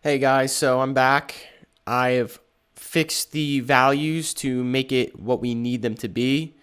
Hey guys, so I'm back. I have fixed the values to make it what we need them to be,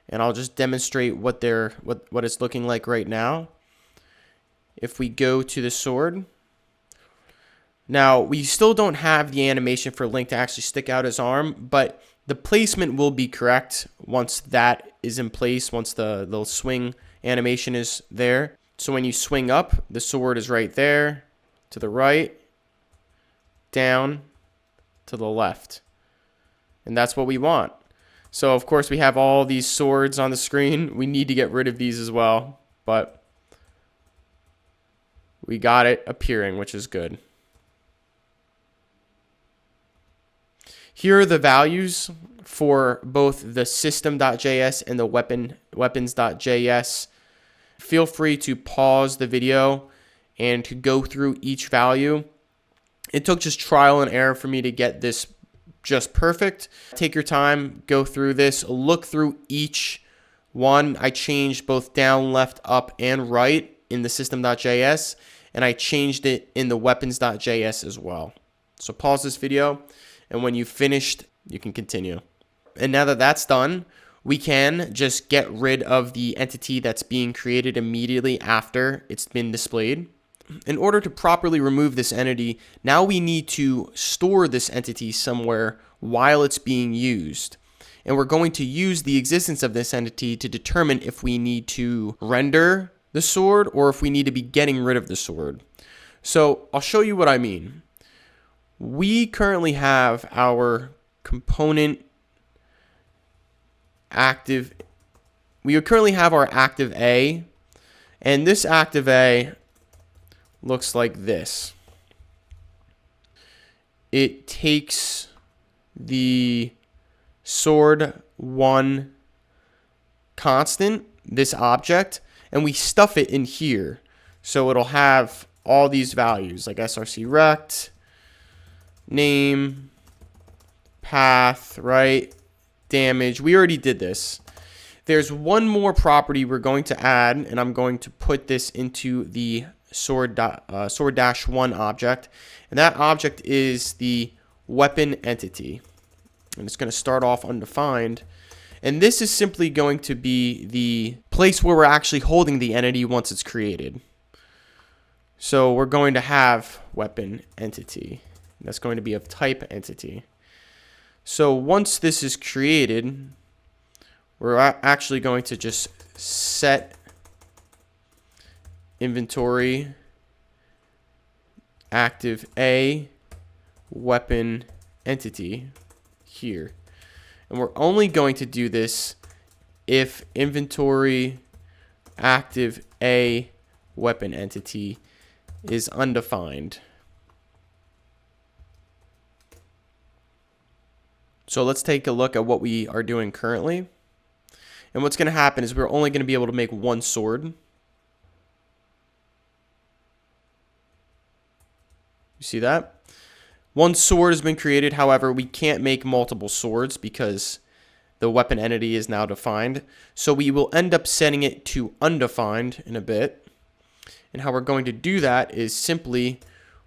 and I'll just demonstrate what it's looking like right now. If we go to the sword, now we still don't have the animation for Link to actually stick out his arm, but the placement will be correct once that is in place, once the little swing animation is there. So when you swing up, the sword is right there, to the right, down, to the left. And that's what we want. So of course we have all these swords on the screen. We need to get rid of these as well, but we got it appearing, which is good. Here are the values for both the system.js and the weapons.js. Feel free to pause the video and to go through each value. It took just trial and error for me to get this just perfect. Take your time, go through this, look through each one. I changed both down, left, up, and right in the system.js, and I changed it in the weapons.js as well. So pause this video, and when you've finished, you can continue. And now that that's done, we can just get rid of the entity that's being created immediately after it's been displayed. In order to properly remove this entity, now we need to store this entity somewhere while it's being used. And we're going to use the existence of this entity to determine if we need to render the sword or if we need to be getting rid of the sword. So I'll show you what I mean. We currently have our component active. We currently have our active A, and this active A looks like this. It takes the sword1 constant, this object, and we stuff it in here. So it'll have all these values like src rect, name, path, right, damage. We already did this. There's one more property we're going to add, and I'm going to put this into the sword-1 object, and that object is the weapon entity, and it's going to start off undefined, and this is simply going to be the place where we're actually holding the entity once it's created. So we're going to have weapon entity. That's going to be of type entity. So once this is created, we're actually going to just set inventory active A weapon entity here. And we're only going to do this if inventory active A weapon entity is undefined. So let's take a look at what we are doing currently. And what's going to happen is we're only going to be able to make one sword. You see that? One sword has been created. However, we can't make multiple swords because the weapon entity is now defined. So we will end up setting it to undefined in a bit. And how we're going to do that is simply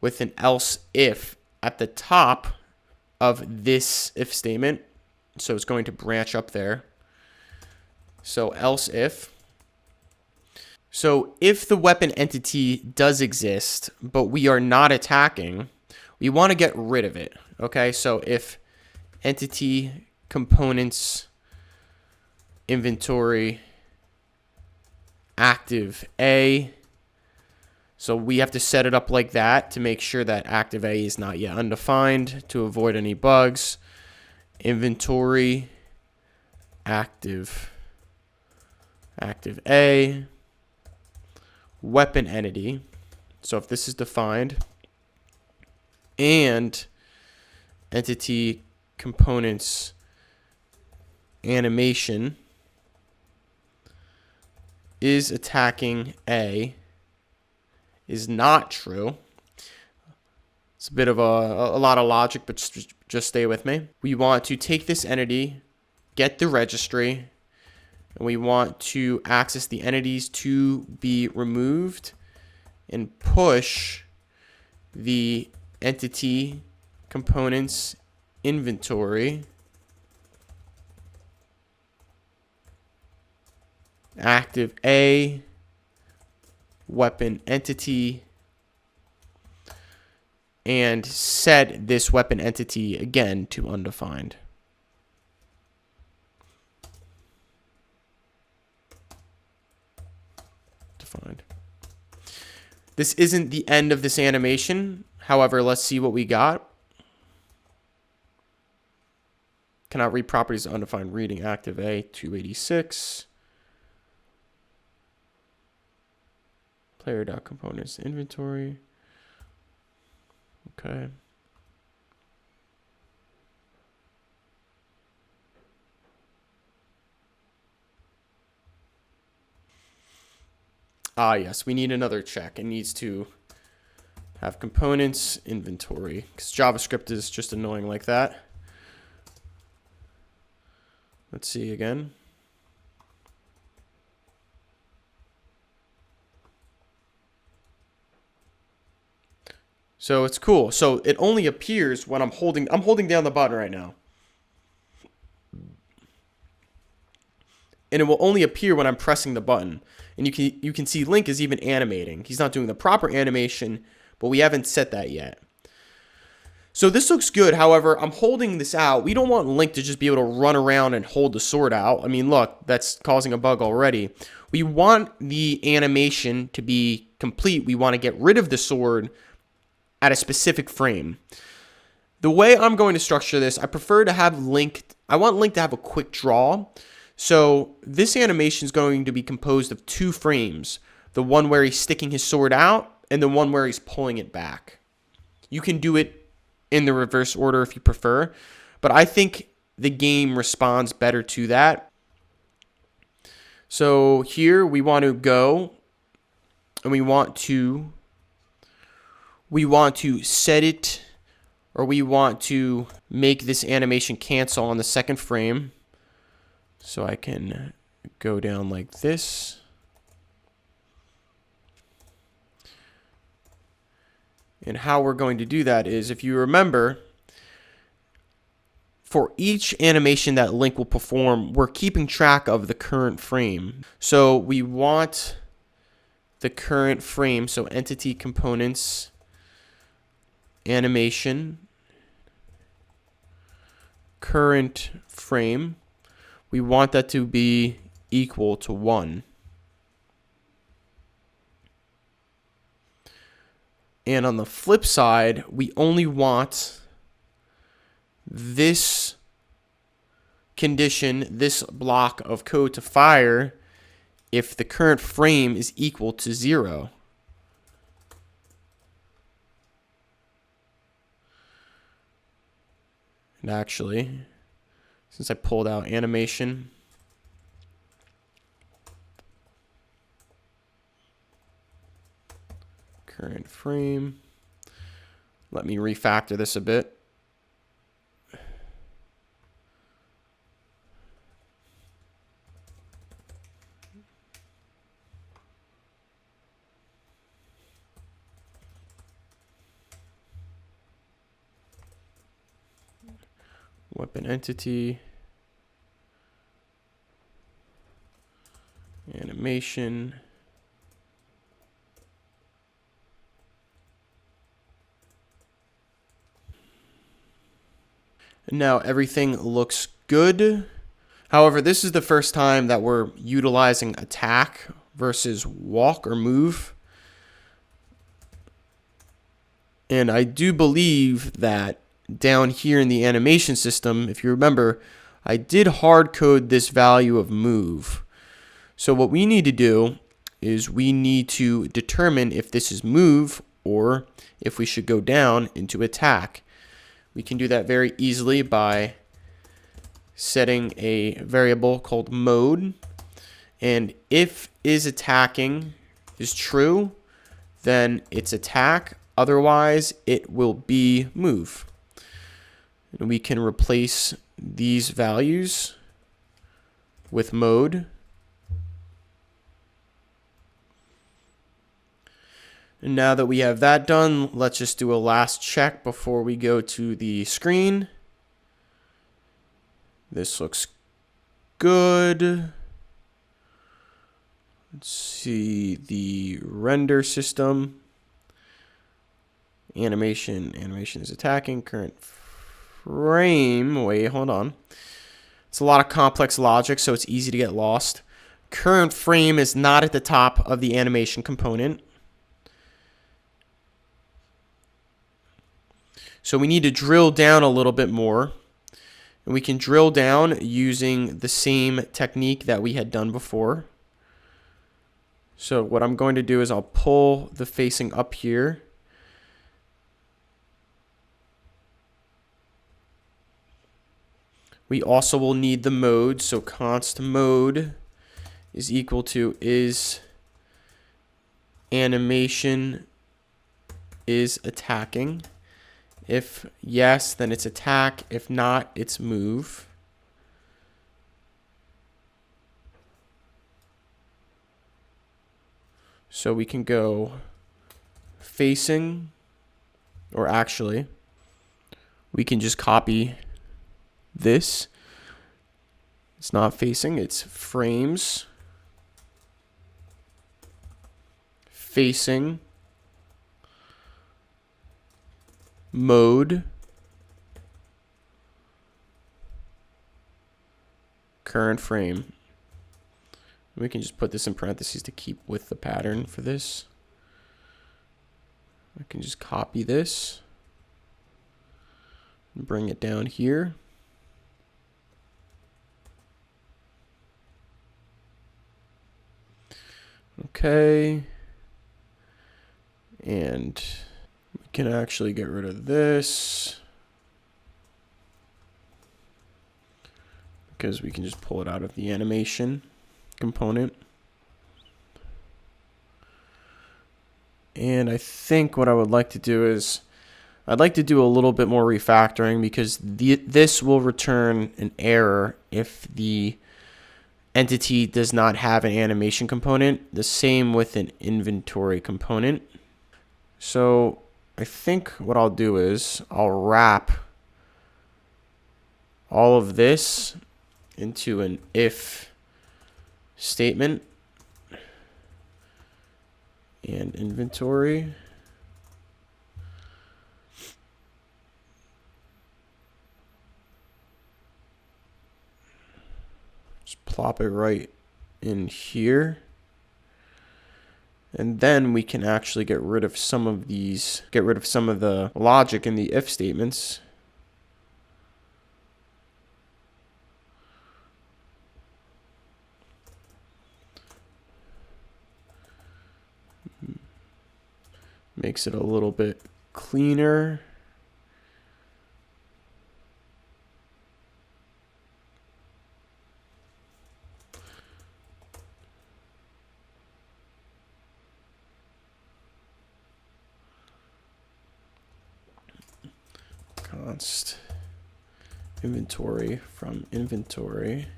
with an else if at the top of this if statement. So it's going to branch up there. So else if. So if the weapon entity does exist, but we are not attacking, we want to get rid of it. Okay, so if entity components inventory active A, so we have to set it up like that to make sure that active A is not yet undefined to avoid any bugs. Inventory active A weapon entity. So if this is defined, and entity components animation is attacking A is not true. It's a bit of a lot of logic, but just stay with me. We want to take this entity, get the registry, and we want to access the entities to be removed and push the entity components inventory active A weapon entity, and set this weapon entity again to undefined. Defined. This isn't the end of this animation. However, let's see what we got. Cannot read properties of undefined reading active A 286. Player.components inventory. Okay. Ah, yes, we need another check. It needs to have components inventory because JavaScript is just annoying like that. Let's see again. So it's cool. So it only appears when I'm holding down the button right now. And it will only appear when I'm pressing the button. And you can see Link is even animating. He's not doing the proper animation, but we haven't set that yet. So this looks good. However, I'm holding this out. We don't want Link to just be able to run around and hold the sword out. I mean, look, that's causing a bug already. We want the animation to be complete. We want to get rid of the sword at a specific frame. The way I'm going to structure this, I prefer to have Link, I want Link to have a quick draw. So this animation is going to be composed of 2 frames. The one where he's sticking his sword out and the one where he's pulling it back. You can do it in the reverse order if you prefer, but I think the game responds better to that. So here we want to go and we want to set it, or we want to make this animation cancel on the second frame. So I can go down like this. And how we're going to do that is, if you remember, for each animation that Link will perform, we're keeping track of the current frame. So we want the current frame, so entity components, animation, current frame. We want that to be equal to 1. And on the flip side, we only want this condition, this block of code to fire if the current frame is equal to 0. And actually, since I pulled out animation, current frame, let me refactor this a bit. Weapon entity, animation, and now everything looks good. However, this is the first time that we're utilizing attack versus walk or move. And I do believe that down here in the animation system, if you remember, I did hard code this value of move. So what we need to do is we need to determine if this is move or if we should go down into attack. We can do that very easily by setting a variable called mode. And if is attacking is true, then it's attack. Otherwise, it will be move. And we can replace these values with mode. And now that we have that done, let's just do a last check before we go to the screen. This looks good. Let's see the render system. Animation is attacking. Current frame. Wait, hold on. It's a lot of complex logic, so it's easy to get lost. Current frame is not at the top of the animation component. So we need to drill down a little bit more. And we can drill down using the same technique that we had done before. So what I'm going to do is I'll pull the facing up here. We also will need the mode. So const mode is equal to is animation is attacking. If yes, then it's attack. If not, it's move. So we can go facing, or actually, we can just copy this. It's not facing, it's frames. Facing. Mode. Current frame. We can just put this in parentheses to keep with the pattern for this. I can just copy this and bring it down here. Okay. And we can actually get rid of this because we can just pull it out of the animation component. And I think what I would like to do is I'd like to do a little bit more refactoring because this will return an error if the entity does not have an animation component. The same with an inventory component. So I think what I'll do is I'll wrap all of this into an if statement and inventory. Just plop it right in here. And then we can actually get rid of some of these, get rid of some of the logic in the if statements. Makes it a little bit cleaner. Const inventory from inventory.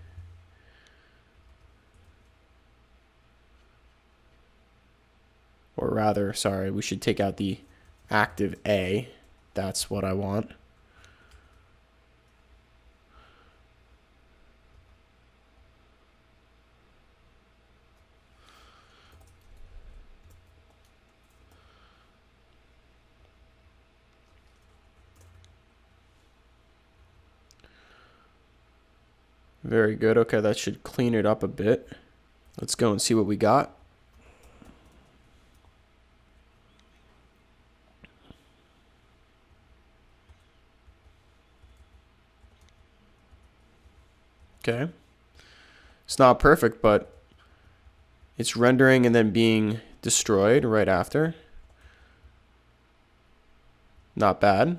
Or rather, sorry, we should take out the active A. That's what I want. Very good. Okay, that should clean it up a bit. Let's go and see what we got. Okay. It's not perfect, but it's rendering and then being destroyed right after. Not bad.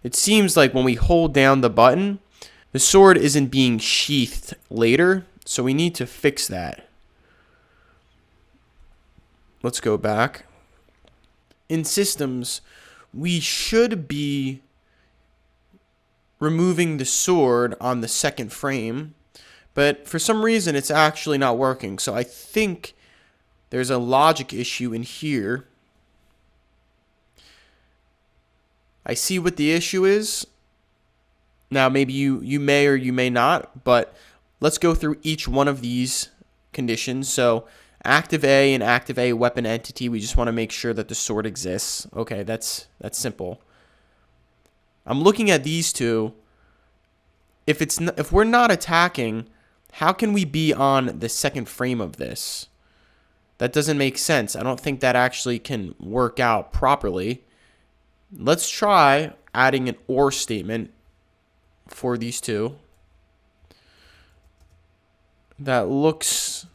It seems like when we hold down the button, the sword isn't being sheathed later, so we need to fix that. Let's go back. In systems, we should be removing the sword on the second frame, but for some reason it's actually not working. So I think there's a logic issue in here. I see what the issue is. Now, maybe you may or you may not, but let's go through each one of these conditions. So active A and active A weapon entity, we just want to make sure that the sword exists. Okay, that's simple. I'm looking at these two. If we're not attacking, how can we be on the second frame of this? That doesn't make sense. I don't think that actually can work out properly. Let's try adding an OR statement for these two. That looks...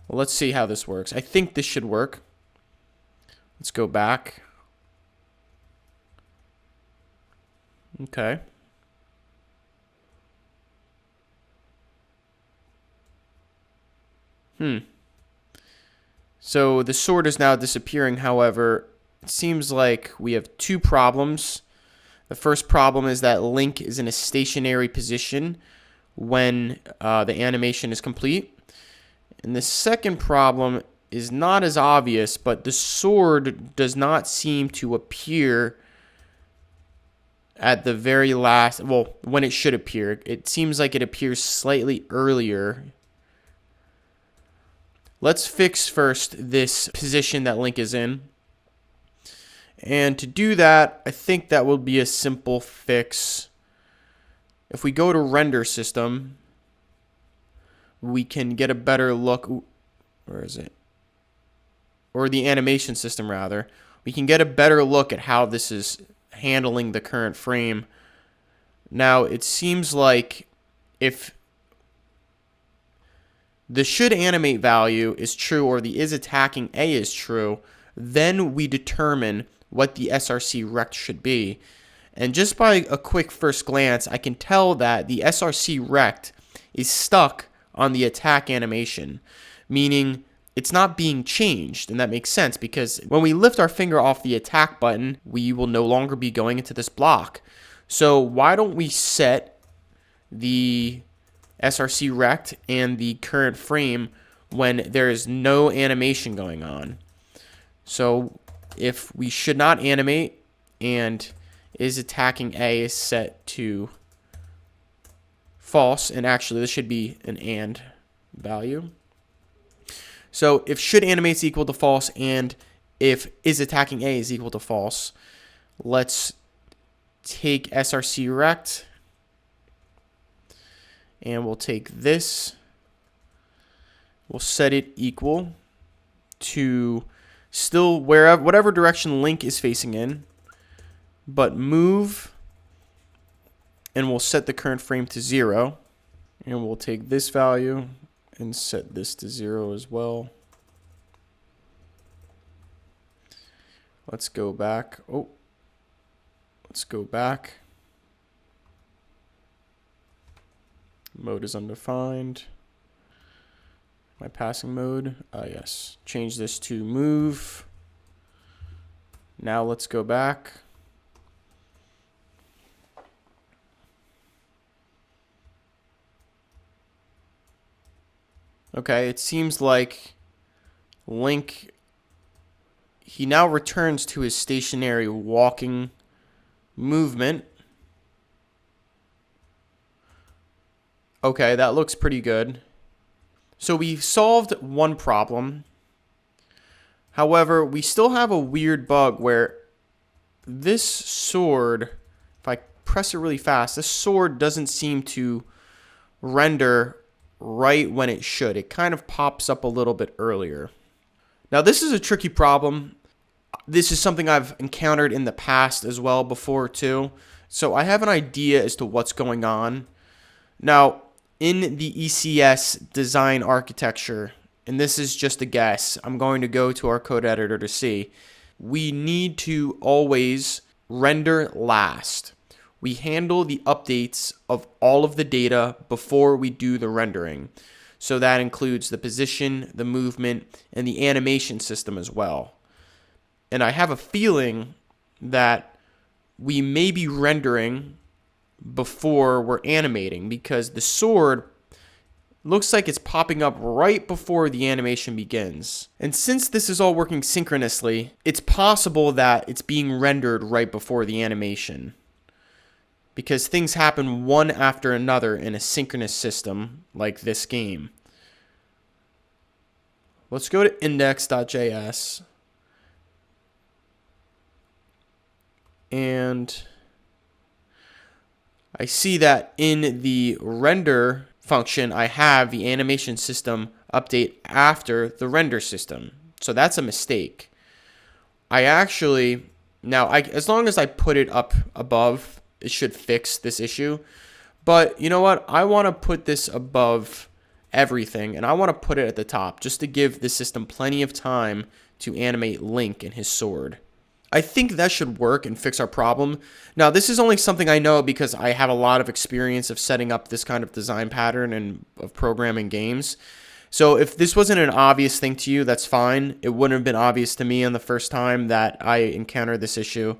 Well, let's see how this works. I think this should work. Let's go back. Okay. So the sword is now disappearing. However, it seems like we have two problems. The first problem is that Link is in a stationary position when the animation is complete. And the second problem is not as obvious, but the sword does not seem to appear at the very last, well, when it should appear. It seems like it appears slightly earlier. Let's fix first this position that Link is in. And to do that, I think that will be a simple fix. If we go to render system, we can get a better look. Ooh, where is it? Or the animation system, rather. We can get a better look at how this is handling the current frame. Now, it seems like if the should animate value is true or the is attacking A is true, then we determine what the src rect should be. And just by a quick first glance, I can tell that the src rect is stuck on the attack animation, meaning it's not being changed. And that makes sense because when we lift our finger off the attack button, we will no longer be going into this block. So why don't we set the src rect and the current frame when there is no animation going on? So if we should not animate and is attacking A is set to false, and actually this should be an and value. So if should animate is equal to false and if is attacking A is equal to false, let's take src rect and we'll take this, we'll set it equal to still wherever, whatever direction Link is facing in, but move, and we'll set the current frame to 0, and we'll take this value and set this to 0 as well. Let's go back. Oh, let's go back. Mode is undefined. My passing mode, yes. Change this to move. Now let's go back. Okay, it seems like Link, he now returns to his stationary walking movement. Okay, that looks pretty good. So we solved one problem. However, we still have a weird bug where this sword, if I press it really fast, this sword doesn't seem to render right when it should. It kind of pops up a little bit earlier. Now, this is a tricky problem. This is something I've encountered in the past as well before too. So I have an idea as to what's going on. Now, in the ECS design architecture, and this is just a guess, I'm going to go to our code editor to see, we need to always render last. We handle the updates of all of the data before we do the rendering. So that includes the position, the movement, and the animation system as well. And I have a feeling that we may be rendering before we're animating, because the sword looks like it's popping up right before the animation begins. And since this is all working synchronously, it's possible that it's being rendered right before the animation, because things happen one after another in a synchronous system like this game. Let's go to index.js. And I see that in the render function, I have the animation system update after the render system. So that's a mistake. I actually, as long as I put it up above, it should fix this issue. But you know what? I want to put this above everything, and I want to put it at the top just to give the system plenty of time to animate Link and his sword. I think that should work and fix our problem. Now, this is only something I know because I have a lot of experience of setting up this kind of design pattern and of programming games. So if this wasn't an obvious thing to you, that's fine. It wouldn't have been obvious to me on the first time that I encountered this issue.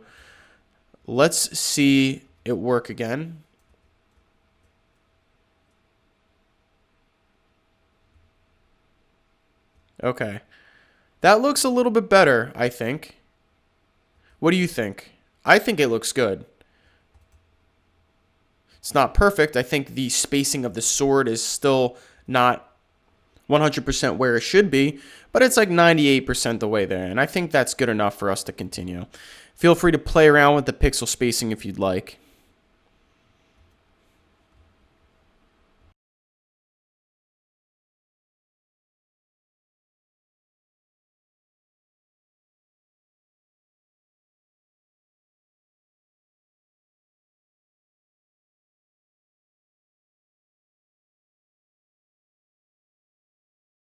Let's see it work again. Okay. That looks a little bit better, I think. What do you think? I think it looks good. It's not perfect. I think the spacing of the sword is still not 100% where it should be, but it's like 98% the way there, and I think that's good enough for us to continue. Feel free to play around with the pixel spacing if you'd like.